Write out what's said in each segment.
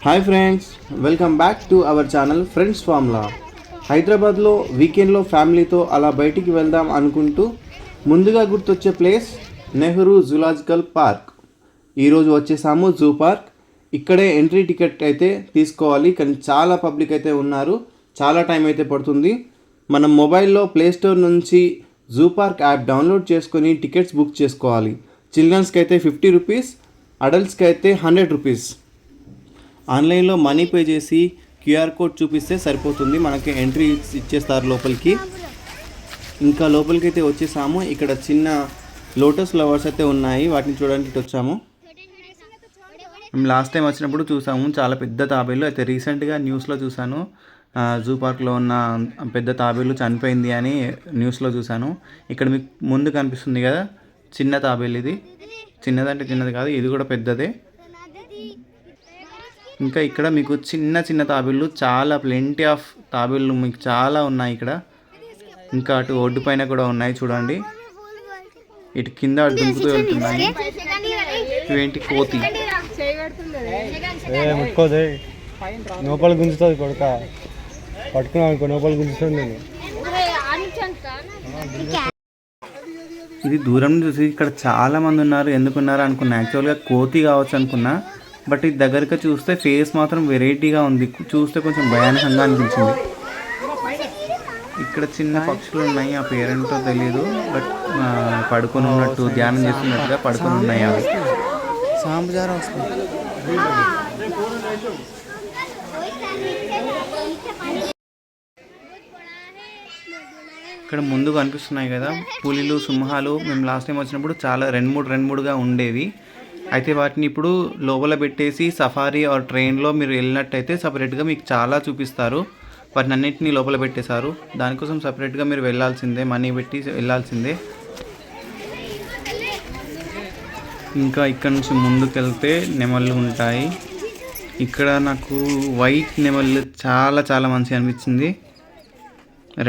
Hi friends, welcome back to our channel friends formula. హైదరాబాద్లో వీకెండ్లో ఫ్యామిలీతో అలా బయటికి వెళ్దాం అనుకుంటూ ముందుగా గుర్తొచ్చే ప్లేస్ నెహ్రూ జూలాజికల్ పార్క్. ఈరోజు వచ్చేసాము జూ పార్క్. ఇక్కడే ఎంట్రీ టికెట్ అయితే తీసుకోవాలి, కానీ చాలా పబ్లిక్ అయితే ఉన్నారు, చాలా టైం అయితే పడుతుంది. మనం మొబైల్లో ప్లేస్టోర్ నుంచి జూ పార్క్ యాప్ డౌన్లోడ్ చేసుకొని టికెట్స్ బుక్ చేసుకోవాలి. చిల్డ్రన్స్కి అయితే 50 రూపీస్, అడల్ట్స్కి అయితే 100 రూపీస్. ఆన్లైన్లో మనీ పే చేసి క్యూఆర్ కోడ్ చూపిస్తే సరిపోతుంది, మనకి ఎంట్రీ ఇచ్చేస్తారు లోపలికి. ఇంకా లోపలికి అయితే వచ్చేసాము. ఇక్కడ చిన్న లోటస్ ఫ్లవర్స్ అయితే ఉన్నాయి, వాటిని చూడడానికి వచ్చాము. మేము లాస్ట్ టైం వచ్చినప్పుడు చూసాము చాలా పెద్ద తాబేలు. అయితే రీసెంట్గా న్యూస్లో చూసాను, జూ పార్క్లో ఉన్న పెద్ద తాబేలు చనిపోయింది అని న్యూస్లో చూసాను. ఇక్కడ మీకు ముందు కనిపిస్తుంది కదా చిన్న తాబేలు. ఇది చిన్నదంటే చిన్నది కాదు, ఇది కూడా పెద్దదే. ఇంకా ఇక్కడ మీకు చిన్న చిన్న తాబేళ్ళు, చాలా ప్లెంటీ ఆఫ్ తాబేళ్ళు మీకు చాలా ఉన్నాయి ఇక్కడ. ఇంకా అటు ఒడ్డు పైన కూడా ఉన్నాయి చూడండి, ఇటు కింద దుంకుతూ వెళ్తున్నాయి. ఇవేంటి కోతి, లోపల గుంజుతుంది కొడుక, పట్టుకున్నా లోపల గుంజుతుంది. ఇది దూరం చూసి ఇక్కడ చాలా మంది ఉన్నారు, ఎందుకున్నారు అనుకున్నా. యాక్చువల్గా కోతి కావచ్చు అనుకున్నా, బట్ ఇది దగ్గరగా చూస్తే ఫేస్ మాత్రం వెరైటీగా ఉంది, చూస్తే కొంచెం భయానకంగా అనిపించింది. ఇక్కడ చిన్న పక్షులు ఉన్నాయి, ఆ పేరెంటో తెలియదు, బట్ పడుకొని ఉన్నట్టు, ధ్యానం చేస్తున్నట్టుగా పడుకొని ఉన్నాయి అవి. ఇక్కడ ముందు కనిపిస్తున్నాయి కదా పులిలు, సింహాలు. మేము లాస్ట్ టైం వచ్చినప్పుడు చాలా రెండు మూడుగా ఉండేవి. అయితే వాటిని ఇప్పుడు లోపల పెట్టేసి సఫారీ ఆర్ ట్రైన్లో మీరు వెళ్ళినట్టయితే సపరేట్గా మీకు చాలా చూపిస్తారు. వాటిని అన్నింటినీ లోపల పెట్టేశారు, దానికోసం సపరేట్గా మీరు వెళ్ళాల్సిందే, మనీ పెట్టి వెళ్ళాల్సిందే. ఇంకా ఇక్కడ నుంచి ముందుకు వెళ్తే నెమళ్ళు ఉంటాయి. ఇక్కడ నాకు వైట్ నెమళ్ళు చాలా చాలా మంచిగా అనిపించింది.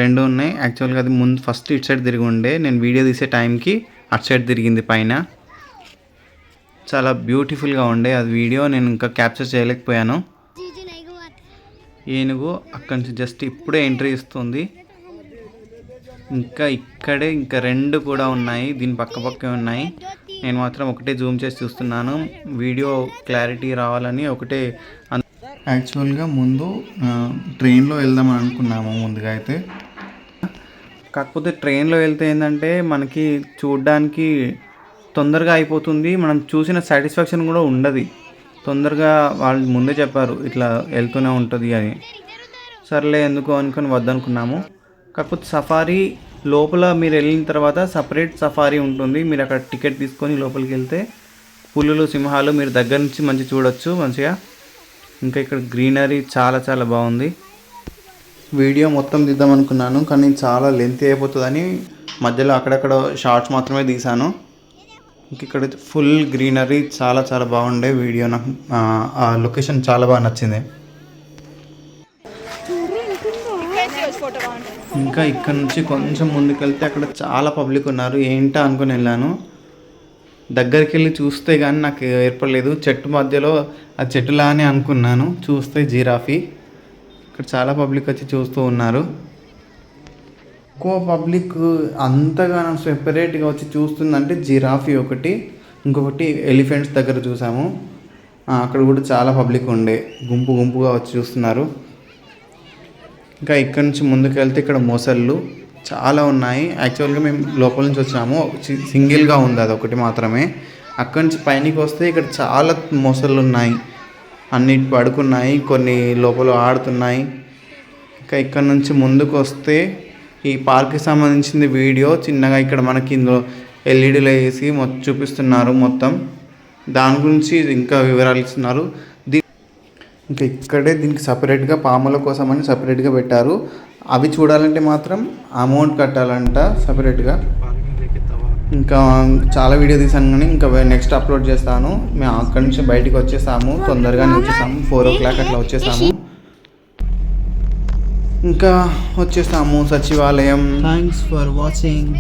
2 ఉన్నాయి. యాక్చువల్గా అది ముందు ఫస్ట్ ఇటు సైడ్ తిరిగి ఉండే, నేను వీడియో తీసే టైంకి అటు సైడ్ తిరిగింది పైన. చాలా బ్యూటిఫుల్గా ఉండే అది వీడియో, నేను ఇంకా క్యాప్చర్ చేయలేకపోయాను. ఏనుగు అక్కడి నుంచి జస్ట్ ఇప్పుడే ఎంట్రీ ఇస్తుంది. ఇంకా ఇక్కడే ఇంకా 2 కూడా ఉన్నాయి, దీని పక్కపక్కే ఉన్నాయి. నేను మాత్రం ఒకటే జూమ్ చేసి చూస్తున్నాను, వీడియో క్లారిటీ రావాలని ఒకటే. యాక్చువల్గా ముందు ట్రైన్లో వెళ్దామని అనుకున్నాము ముందుగా అయితే. కాకపోతే ట్రైన్లో వెళ్తే ఏంటంటే మనకి చూడడానికి తొందరగా అయిపోతుంది, మనం చూసిన సాటిస్ఫాక్షన్ కూడా ఉండదు. తొందరగా వాళ్ళు ముందే చెప్పారు ఇట్లా వెళ్తూనే ఉంటుంది అని, సర్లే ఎందుకు అనుకొని వద్దనుకున్నాము. కాకపోతే సఫారీ లోపల మీరు వెళ్ళిన తర్వాత సపరేట్ సఫారీ ఉంటుంది, మీరు అక్కడ టికెట్ తీసుకొని లోపలికి వెళ్తే పులులు, సింహాలు మీరు దగ్గర నుంచి మంచి చూడొచ్చు మంచిగా. ఇంకా ఇక్కడ గ్రీనరీ చాలా చాలా బాగుంది. వీడియో మొత్తం తీద్దాం అనుకున్నాను, కానీ చాలా లెంత్ అయిపోతుందని మధ్యలో అక్కడక్కడ షార్ట్స్ మాత్రమే తీసాను. ఇంక ఇక్కడ ఫుల్ గ్రీనరీ చాలా చాలా బాగుండే వీడియో. నాకు ఆ లొకేషన్ చాలా బాగా నచ్చింది. ఇంకా ఇక్కడ నుంచి కొంచెం ముందుకెళ్తే అక్కడ చాలా పబ్లిక్ ఉన్నారు, ఏంటా అనుకుని వెళ్ళాను. దగ్గరికి వెళ్ళి చూస్తే కానీ నాకు ఏర్పడలేదు, చెట్టు మధ్యలో ఆ చెట్టులానే అనుకున్నాను, చూస్తే జిరాఫీ. ఇక్కడ చాలా పబ్లిక్ వచ్చి చూస్తూ ఉన్నారు. ఎక్కువ పబ్లిక్ అంతగా సెపరేట్గా వచ్చి చూస్తుందంటే జిరాఫీ ఒకటి, ఇంకొకటి ఎలిఫెంట్స్ దగ్గర చూసాము, అక్కడ కూడా చాలా పబ్లిక్ ఉండే, గుంపుగా వచ్చి చూస్తున్నారు. ఇంకా ఇక్కడ నుంచి ముందుకు వెళ్తే ఇక్కడ మొసళ్ళు చాలా ఉన్నాయి. యాక్చువల్గా మేము లోపల నుంచి వచ్చినాము, సింగిల్గా ఉంది అది ఒకటి మాత్రమే. అక్కడి నుంచి పైనకి వస్తే ఇక్కడ చాలా మొసళ్ళు ఉన్నాయి, అన్నిటి పడుకున్నాయి, కొన్ని లోపల ఆడుతున్నాయి. ఇంకా ఇక్కడ నుంచి ముందుకు వస్తే ఈ పార్క్కి సంబంధించింది వీడియో చిన్నగా ఇక్కడ మనకి ఇందులో ఎల్ఈడీలో వేసి మొత్తం చూపిస్తున్నారు, మొత్తం దాని గురించి ఇంకా వివరాలు ఇస్తున్నారు. ఇంకా ఇక్కడే దీనికి సపరేట్గా పాముల కోసం అని సపరేట్గా పెట్టారు, అవి చూడాలంటే మాత్రం అమౌంట్ కట్టాలంట సపరేట్గా. ఇంకా చాలా వీడియో తీసాను, కానీ ఇంకా నెక్స్ట్ అప్లోడ్ చేస్తాను. మేము అక్కడి నుంచి బయటికి వచ్చేసాము, తొందరగానే వచ్చేసాము, 4 o'clock అట్లా వచ్చేసాము. ఇంకా వచ్చేసాము సచివాలయం. Thanks for watching.